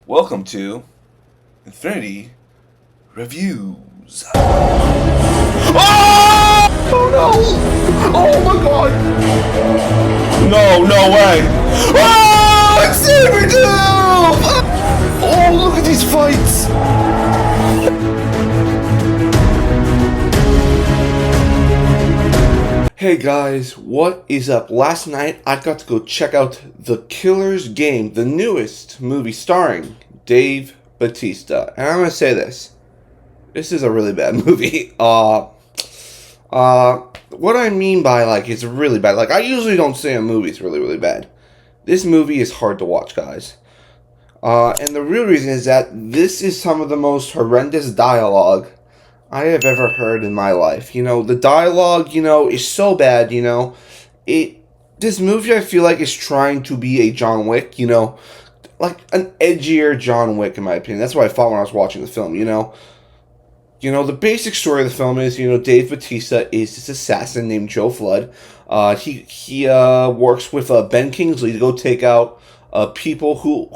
Welcome to Infinity Reviews. Oh no! Oh my god! No, no way! Oh, it's Sabretooth! Oh, look at these fights! Hey guys, what is up? Last night I got to go check out The Killer's Game, the newest movie starring Dave Bautista. And I'm gonna say this. This is a really bad movie. What I mean by, it's really bad. I usually don't say a movie's really, really bad. This movie is hard to watch, guys. And the real reason is that this is some of the most horrendous dialogue I have ever heard in my life. The dialogue, is so bad, this movie I feel like is trying to be a John Wick, like an edgier John Wick in my opinion. That's what I thought when I was watching the film, the basic story of the film is, Dave Bautista is this assassin named Joe Flood. He works with Ben Kingsley to go take out people who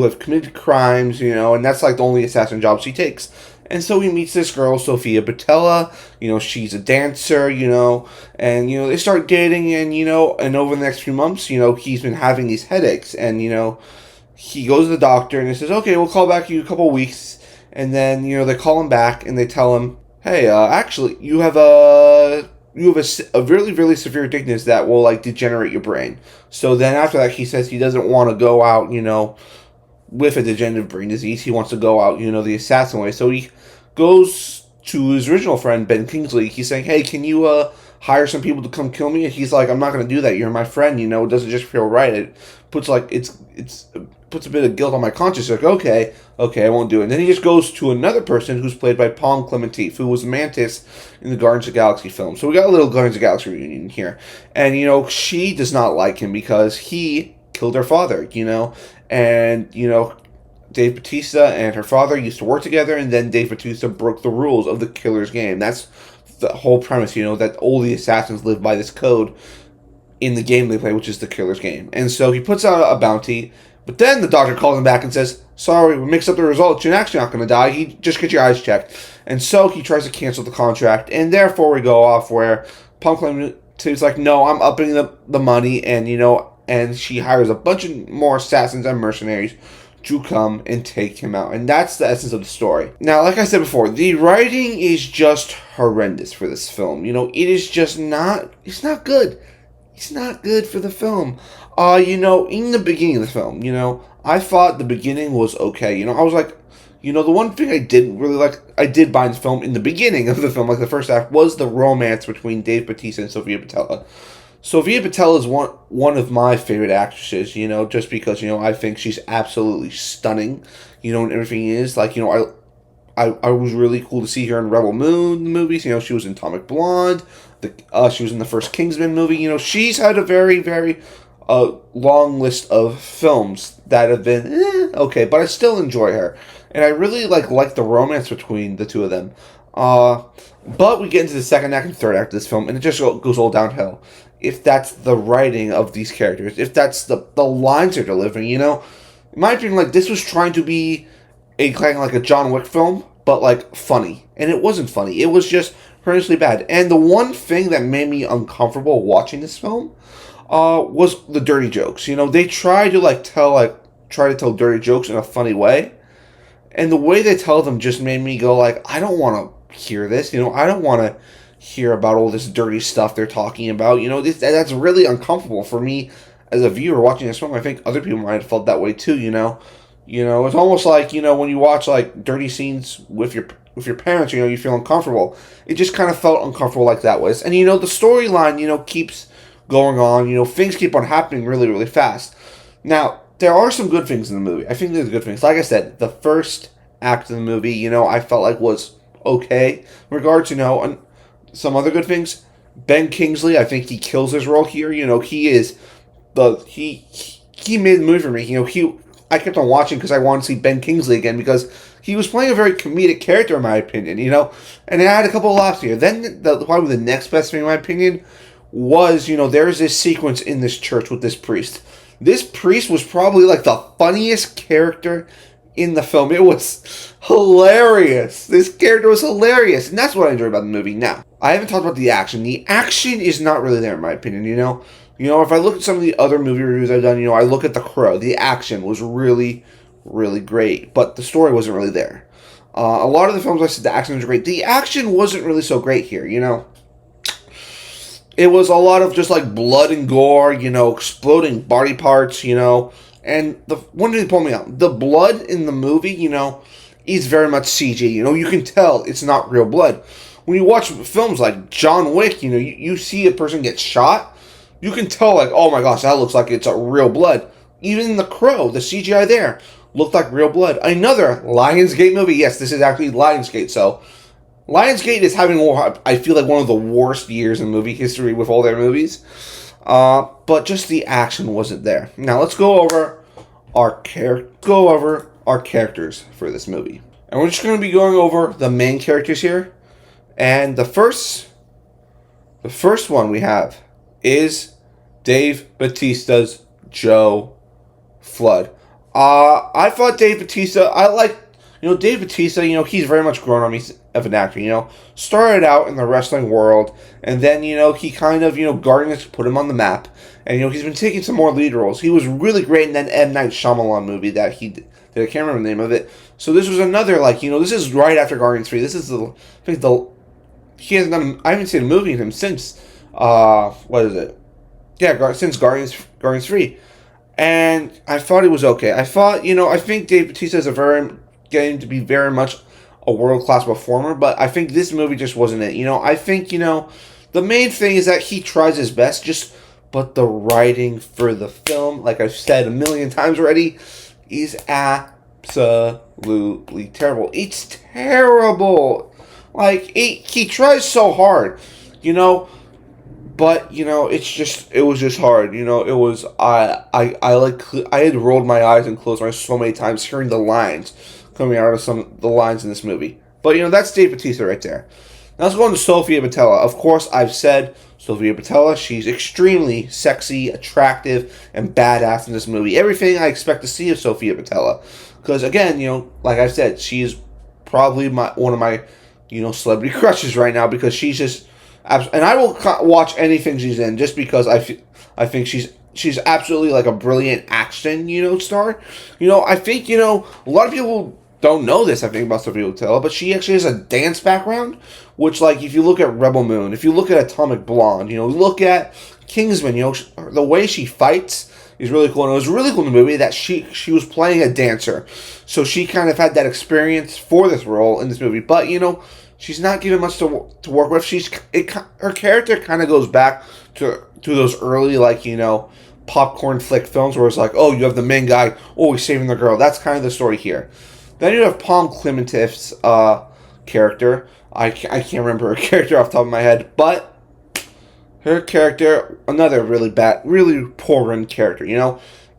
have committed crimes, and that's like the only assassin jobs he takes. And so he meets this girl, Sophia Botella. She's a dancer, and, they start dating, and over the next few months, he's been having these headaches, and, he goes to the doctor, and he says, okay, we'll call back in a couple of weeks, and then, they call him back, and they tell him, hey, actually, you have a really, really severe sickness that will, degenerate your brain. So then after that, he says he doesn't want to go out, with a degenerative brain disease. He wants to go out, the assassin way. So he goes to his original friend, Ben Kingsley. He's saying, hey, can you hire some people to come kill me? And he's like, I'm not going to do that. You're my friend, it doesn't just feel right. It puts, puts a bit of guilt on my conscience. Like, okay, I won't do it. And then he just goes to another person who's played by Palm Clementif, who was Mantis in the Guardians of the Galaxy film. So we got a little Guardians of the Galaxy reunion here. And, she does not like him because he killed her father, and, Dave Bautista and her father used to work together, and then Dave Bautista broke the rules of the Killer's Game. That's the whole premise, that all the assassins live by this code in the game they play, which is the Killer's Game. And so he puts out a bounty, but then the doctor calls him back and says, sorry, we mixed up the results. You're actually not going to die. You just get your eyes checked. And so he tries to cancel the contract, and therefore we go off where Palm Clementif's like, no, I'm upping the money, and, and she hires a bunch of more assassins and mercenaries to come and take him out. And that's the essence of the story. Now, like I said before, the writing is just horrendous for this film. It is just not, it's not good. It's not good for the film. In the beginning of the film, I thought the beginning was okay. I was like, the one thing I didn't really like, I did buy in the film in the beginning of the film, like the first act, was the romance between Dave Bautista and Sophia Botella. Sophia Botella is one of my favorite actresses, just because, I think she's absolutely stunning, and everything is. I was really cool to see her in Rebel Moon movies. She was in Atomic Blonde. She was in the first Kingsman movie. She's had a very, very long list of films that have been okay, but I still enjoy her. And I really like the romance between the two of them. But we get into the second act and third act of this film, and it just goes all downhill. If that's the writing of these characters, if that's the lines they're delivering, in my opinion, this was trying to be kind of like a John Wick film, but funny, and it wasn't funny. It was just horrendously bad. And the one thing that made me uncomfortable watching this film was the dirty jokes. They try to tell dirty jokes in a funny way, and the way they tell them just made me go I don't want to hear this. I don't want to hear about all this dirty stuff they're talking about. That's really uncomfortable for me as a viewer watching this film. I think other people might have felt that way too. It's almost like when you watch dirty scenes with your parents. You feel uncomfortable. It just kind of felt uncomfortable like that was. And the storyline keeps going on. Things keep on happening really, really fast. Now there are some good things in the movie. I think there's good things. Like I said, the first act of the movie, I felt was okay. In regards to some other good things, Ben Kingsley, I think he kills his role here. He is he made the movie for me. I kept on watching because I wanted to see Ben Kingsley again because he was playing a very comedic character in my opinion. And I had a couple of laughs here. Then probably the next best thing in my opinion was there's this sequence in this church with this priest. This priest was probably like the funniest character in the film. It was hilarious. This character was hilarious, and that's what I enjoyed about the movie. Now, I haven't talked about the action. The action is not really there, in my opinion. If I look at some of the other movie reviews I've done, I look at The Crow. The action was really, really great, but the story wasn't really there. A lot of the films I said the action was great. The action wasn't really so great here. It was a lot of just like blood and gore, exploding body parts, and the one thing that pulled me out, the blood in the movie, is very much CG. You can tell it's not real blood. When you watch films like John Wick, you see a person get shot, you can tell like, oh my gosh, that looks like it's a real blood. Even The Crow, the CGI there looked like real blood. Another Lionsgate movie. Yes, this is actually Lionsgate. So Lionsgate is having, I feel like, one of the worst years in movie history with all their movies. But just the action wasn't there. Now let's go over our characters for this movie, and we're just going to be going over the main characters here. And the first one we have is Dave Bautista's Joe Flood. I thought Dave Bautista, Dave Bautista, he's very much grown on me of an actor, started out in the wrestling world, and then, he kind of, Guardians put him on the map, and, he's been taking some more lead roles. He was really great in that M. Night Shyamalan movie that he did. I can't remember the name of it. So this was another, this is right after Guardians 3. This is he hasn't done, I haven't seen a movie of him since, what is it? Yeah, since Guardians 3. And I thought it was okay. I think Dave Bautista is getting to be very much a world-class performer, but I think this movie just wasn't it. I think, the main thing is that he tries his best, but the writing for the film, like I've said a million times already, is absolutely terrible. It's terrible. He tries so hard, but, it was just hard, it was, I had rolled my eyes and closed my eyes so many times hearing the lines coming out of some of the lines in this movie. But, that's Dave Bautista right there. Now let's go on to Sofia Boutella. Of course, I've said Sofia Boutella, she's extremely sexy, attractive, and badass in this movie. Everything I expect to see of Sofia Boutella. Because, again, like I said, she's probably one of my, celebrity crushes right now, because she's just, and I will watch anything she's in just because I think she's absolutely like a brilliant action, star. I think, a lot of people don't know this, I think, about Sofia Boutella, but she actually has a dance background, which, if you look at Rebel Moon, if you look at Atomic Blonde, look at Kingsman, the way she fights is really cool. And it was really cool in the movie that she was playing a dancer, so she kind of had that experience for this role in this movie. But, she's not given much to work with. Her character kind of goes back to those early, popcorn flick films where it's like, oh, you have the main guy always saving the girl. That's kind of the story here. Then you have Palm Clementiff's character. I can't remember her character off the top of my head, but her character, another really bad, really poor run character,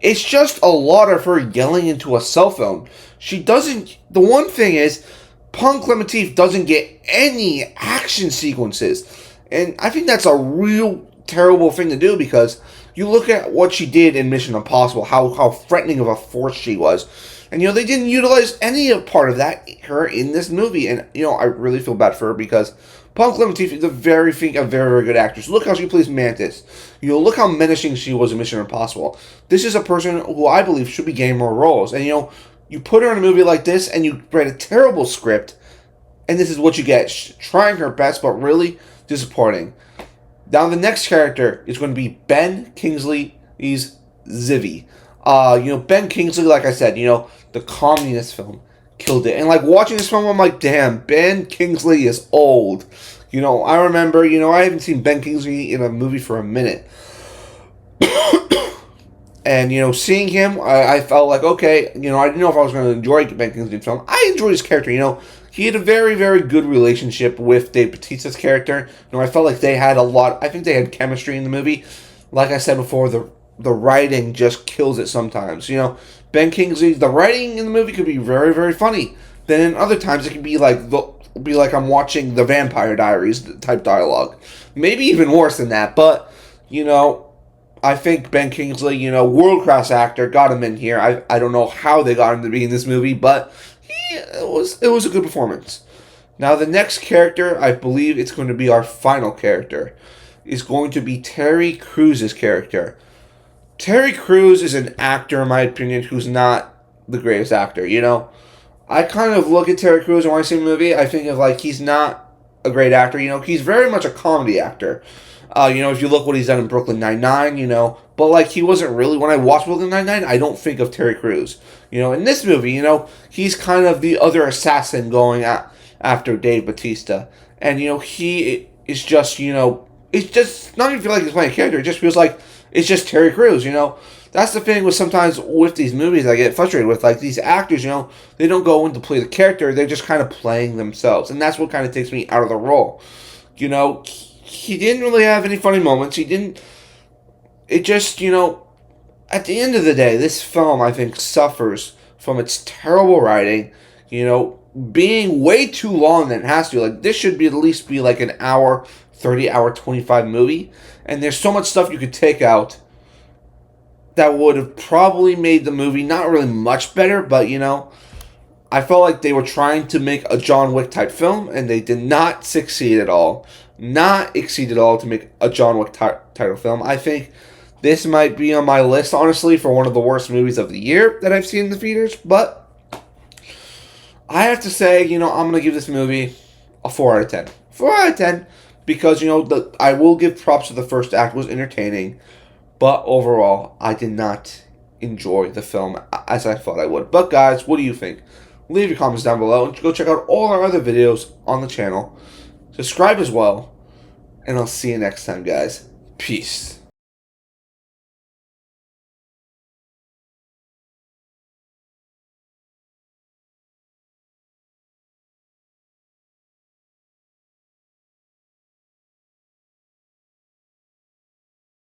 It's just a lot of her yelling into a cell phone. The one thing is, Palm Clementif doesn't get any action sequences. And I think that's a real terrible thing to do, because you look at what she did in Mission Impossible, how threatening of a force she was. And, they didn't utilize any part of her in this movie. And, I really feel bad for her, because Palm Clementif is a very, very good actress. Look how she plays Mantis. Look how menacing she was in Mission Impossible. This is a person who I believe should be getting more roles. And, you put her in a movie like this, and you write a terrible script, and this is what you get. She's trying her best, but really disappointing. Now, the next character is going to be Ben Kingsley's Zivy. Ben Kingsley, like I said, the communist film killed it. And, watching this film, I'm like, damn, Ben Kingsley is old. I remember, I haven't seen Ben Kingsley in a movie for a minute. And, seeing him, I felt like, okay, I didn't know if I was going to enjoy Ben Kingsley's film. I enjoyed his character, He had a very, very good relationship with Dave Bautista's character. I felt like they had I think they had chemistry in the movie. Like I said before, the writing just kills it sometimes. Ben Kingsley, the writing in the movie could be very, very funny. Then in other times, it could be like I'm watching The Vampire Diaries type dialogue. Maybe even worse than that, but, I think Ben Kingsley, world class actor, got him in here. I don't know how they got him to be in this movie, but it was a good performance. Now the next character, I believe it's going to be our final character, is going to be Terry Crews' character. Terry Crews is an actor, in my opinion, who's not the greatest actor. I kind of look at Terry Crews and when I see a movie, I think of like he's not a great actor. He's very much a comedy actor. If you look what he's done in Brooklyn Nine-Nine, but like he wasn't really, when I watch Brooklyn Nine-Nine, I don't think of Terry Crews. In this movie, he's kind of the other assassin going after Dave Bautista. And, he is just, it's just not even feel like he's playing a character. It just feels like it's just Terry Crews, That's the thing with sometimes with these movies I get frustrated with. Like these actors, they don't go in to play the character. They're just kind of playing themselves. And that's what kind of takes me out of the role. He didn't really have any funny moments. It just, at the end of the day, this film, I think, suffers from its terrible writing, being way too long than it has to. Like, this should be at least be like an hour, 30-hour, 25 movie. And there's so much stuff you could take out that would have probably made the movie not really much better, but, I felt like they were trying to make a John Wick type film, and they did not succeed at all. Not exceed at all to make a John Wick title film. I think this might be on my list, honestly, for one of the worst movies of the year that I've seen in the theaters. But I have to say, I'm going to give this movie a 4 out of 10. 4 out of 10 because, I will give props to the first act. It was entertaining. But overall, I did not enjoy the film as I thought I would. But guys, what do you think? Leave your comments down below and go check out all our other videos on the channel. Subscribe as well. And I'll see you next time, guys. Peace.